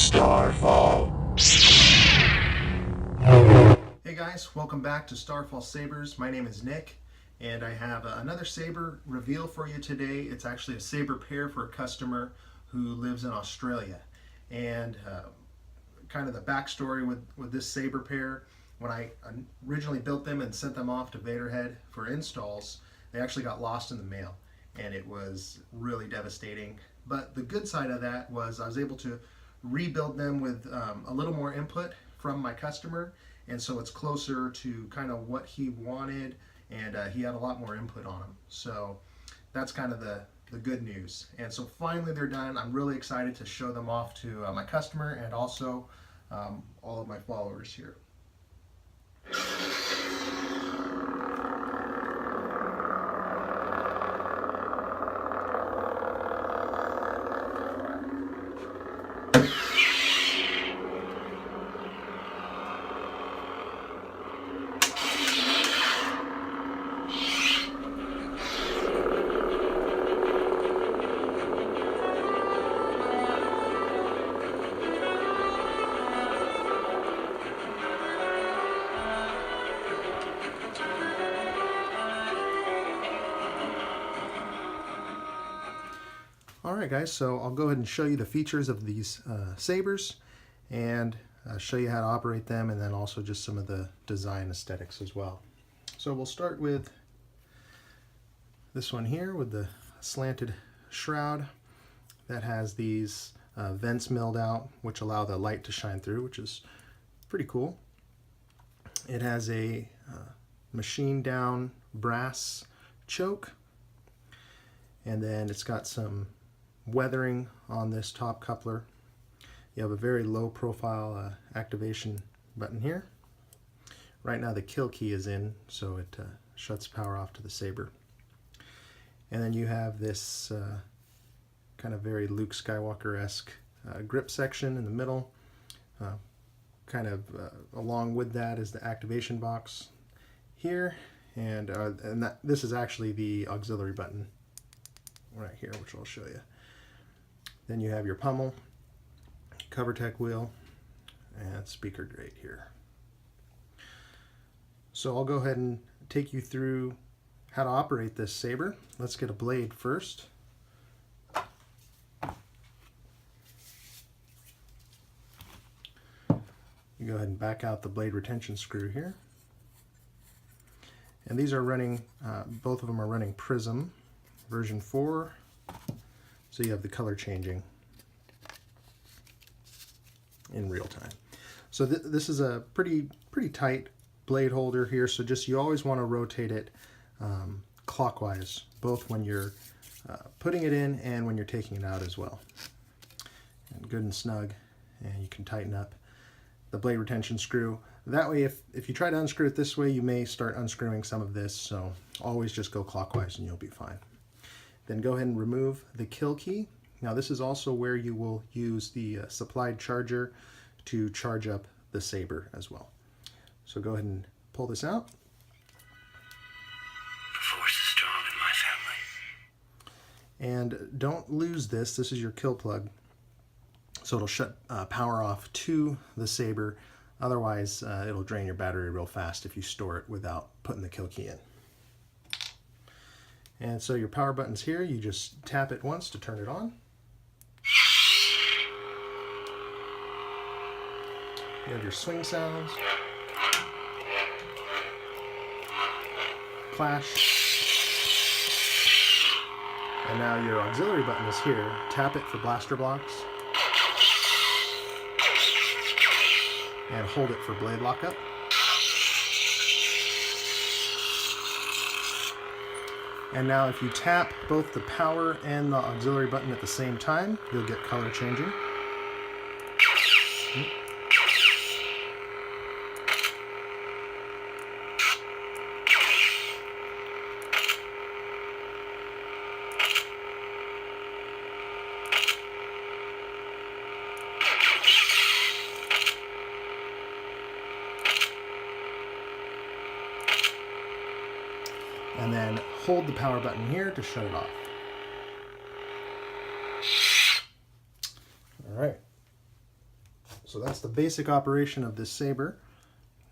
Starfall. Hey guys, welcome back to Starfall Sabers. My name is Nick, and I have another Saber reveal for you today. It's actually a Saber pair for a customer who lives in Australia. And kind of the backstory with this Saber pair, when I originally built them and sent them off to Vader Head for installs, they actually got lost in the mail, and it was really devastating. But the good side of that was I was able to rebuild them with a little more input from my customer, and so it's closer to kind of what he wanted, and he had a lot more input on them. So that's kind of the good news. And so finally they're done. I'm really excited to show them off to my customer and also all of my followers here. Alright guys, so I'll go ahead and show you the features of these Sabers and show you how to operate them, and then also just some of the design aesthetics as well. So we'll start with this one here with the slanted shroud that has these vents milled out which allow the light to shine through, which is pretty cool. It has a machine down brass choke, and then it's got some weathering on this top coupler. You have a very low profile activation button here. Right now the kill key is in, so it shuts power off to the Saber. And then you have this kind of very Luke Skywalker-esque grip section in the middle. Along with that is the activation box here, and this is actually the auxiliary button right here, which I'll show you. Then you have your pommel, CoverTech wheel, and speaker grate here. So I'll go ahead and take you through how to operate this Saber. Let's get a blade first. You go ahead and back out the blade retention screw here. And these are running, both of them are running Prism version 4. So you have the color changing in real time. So this is a pretty tight blade holder here, so you always want to rotate it clockwise, both when you're putting it in and when you're taking it out as well. And good and snug, and you can tighten up the blade retention screw. That way, if you try to unscrew it this way, you may start unscrewing some of this, so always just go clockwise and you'll be fine. Then go ahead and remove the kill key. Now this is also where you will use the supplied charger to charge up the Saber as well. So go ahead and pull this out. The force is strong in my family. And don't lose this. This is your kill plug. So it'll shut power off to the Saber. Otherwise, it'll drain your battery real fast if you store it without putting the kill key in. And so your power button's here. You just tap it once to turn it on. You have your swing sounds, clash, and now your auxiliary button is here. Tap it for blaster blocks, and hold it for blade lockup. And now if you tap both the power and the auxiliary button at the same time, you'll get color changing. And then hold the power button here to shut it off. All right. So that's the basic operation of this saber.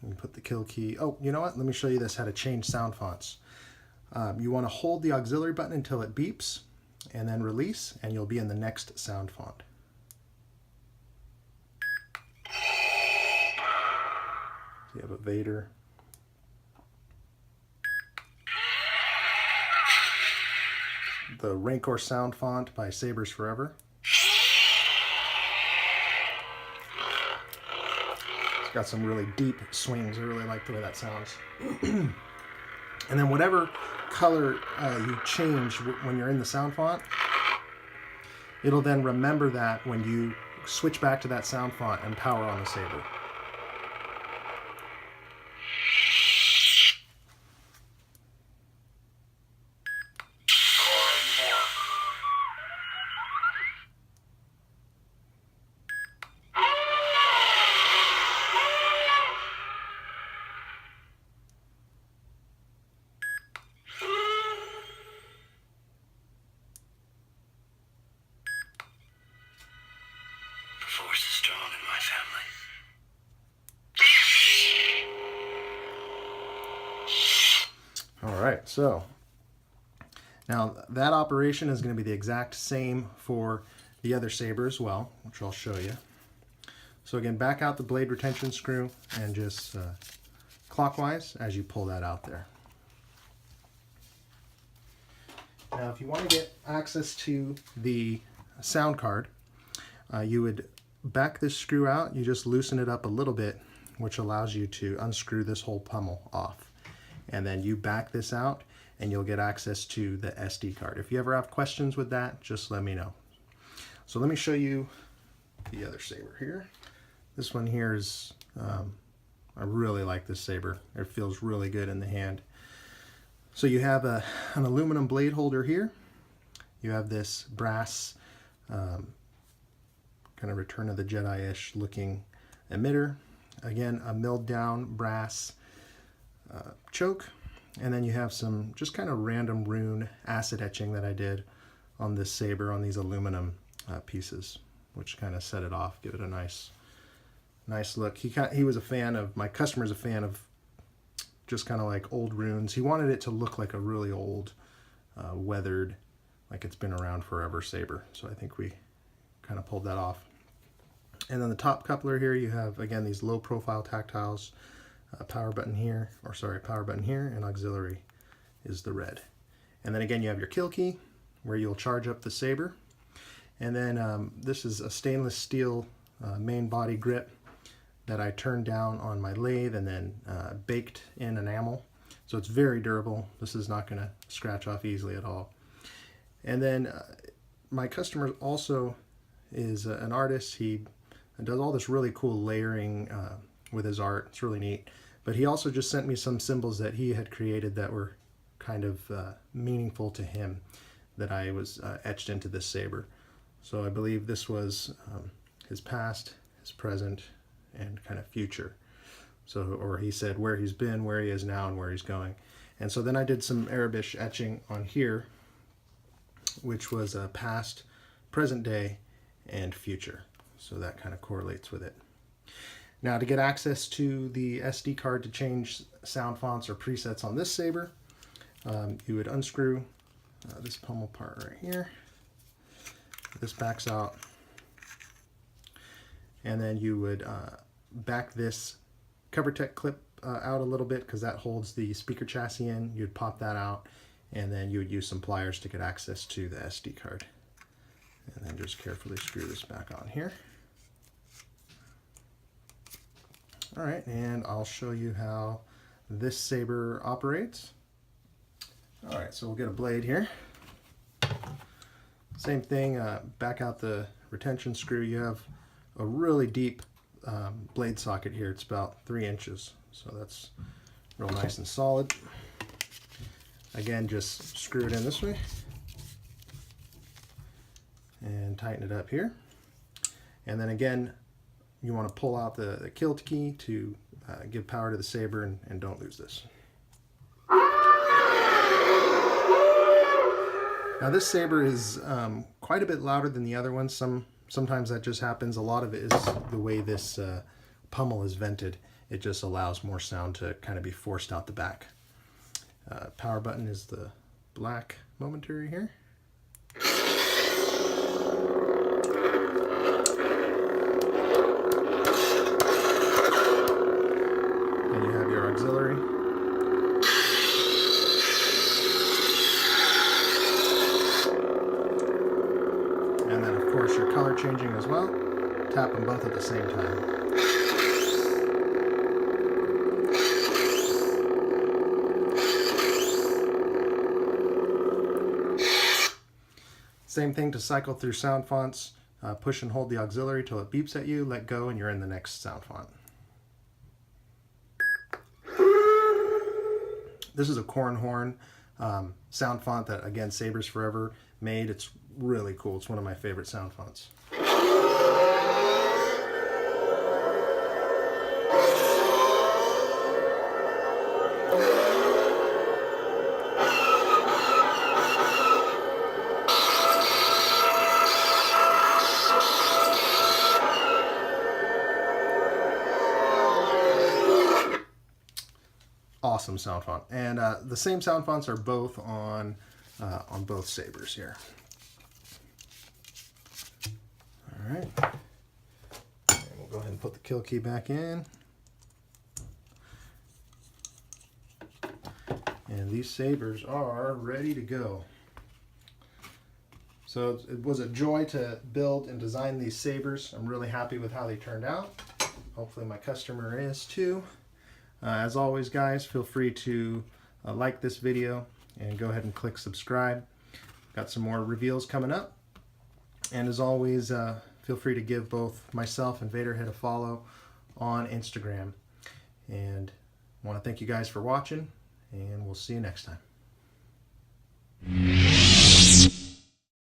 You put the kill key. Oh, you know what? Let me show you this, how to change sound fonts. You want to hold the auxiliary button until it beeps, and then release, and you'll be in the next sound font. So you have a Vader. The Rancor sound font by Sabers Forever. It's got some really deep swings. I really like the way that sounds. And then whatever color you change when you're in the sound font, it'll then remember that when you switch back to that sound font and power on the saber. Force is strong in my family. All right, so now that operation is going to be the exact same for the other saber as well, which I'll show you. So again, back out the blade retention screw and just clockwise as you pull that out there. Now if you want to get access to the sound card, you would back this screw out. You just loosen it up a little bit, which allows you to unscrew this whole pummel off. And then you back this out and you'll get access to the SD card. If you ever have questions with that, just let me know. So let me show you the other saber here. This one here is, I really like this saber. It feels really good in the hand. So you have an aluminum blade holder here. You have this brass kind of Return of the Jedi-ish looking emitter. Again, a milled down brass choke. And then you have some just kind of random rune acid etching that I did on this saber on these aluminum pieces, which kind of set it off, give it a nice look. He was a fan of, my customer's a fan of just kind of like old runes. He wanted it to look like a really old, weathered, like it's been around forever saber. So I think we kind of pulled that off. And then the top coupler here, you have, again, these low profile tactiles, power button here, and auxiliary is the red. And then again, you have your kill key where you'll charge up the saber. And then this is a stainless steel main body grip that I turned down on my lathe and then baked in enamel. So it's very durable. This is not going to scratch off easily at all. And then my customer also is an artist. He does all this really cool layering with his art. It's really neat. But he also just sent me some symbols that he had created that were kind of meaningful to him that I was etched into this saber. So I believe this was his past, his present, and kind of future. So, or he said where he's been, where he is now, and where he's going. And so then I did some Arabish etching on here, which was past, present day, and future. So that kind of correlates with it. Now to get access to the SD card to change sound fonts or presets on this saber, you would unscrew this pommel part right here. This backs out. And then you would back this CoverTech clip out a little bit because that holds the speaker chassis in. You'd pop that out and then you would use some pliers to get access to the SD card. And then just carefully screw this back on here. All right, and I'll show you how this saber operates. All right, so we'll get a blade here. Same thing, back out the retention screw. You have a really deep blade socket here. It's about 3 inches, so that's real nice and solid. Again, just screw it in this way and tighten it up here. And then again, you want to pull out the kill key to give power to the saber and don't lose this. Now this saber is quite a bit louder than the other ones. Some sometimes that just happens. A lot of it is the way this pummel is vented. It just allows more sound to kind of be forced out the back. Power button is the black momentary here. And you have your auxiliary. And then of course your color changing as well. Tap them both at the same time. Same thing to cycle through sound fonts. Push and hold the auxiliary till it beeps at you, let go, and you're in the next sound font. This is a corn horn sound font that, again, Sabers Forever made. It's really cool. It's one of my favorite sound fonts. Awesome sound font, and the same sound fonts are both on both Sabers here. All right, and we'll go ahead and put the kill key back in, and these Sabers are ready to go. So it was a joy to build and design these Sabers. I'm really happy with how they turned out. Hopefully my customer is too. As always, guys, feel free to like this video and go ahead and click subscribe. Got some more reveals coming up. And as always, feel free to give both myself and Vader Head a follow on Instagram. And I want to thank you guys for watching, and we'll see you next time.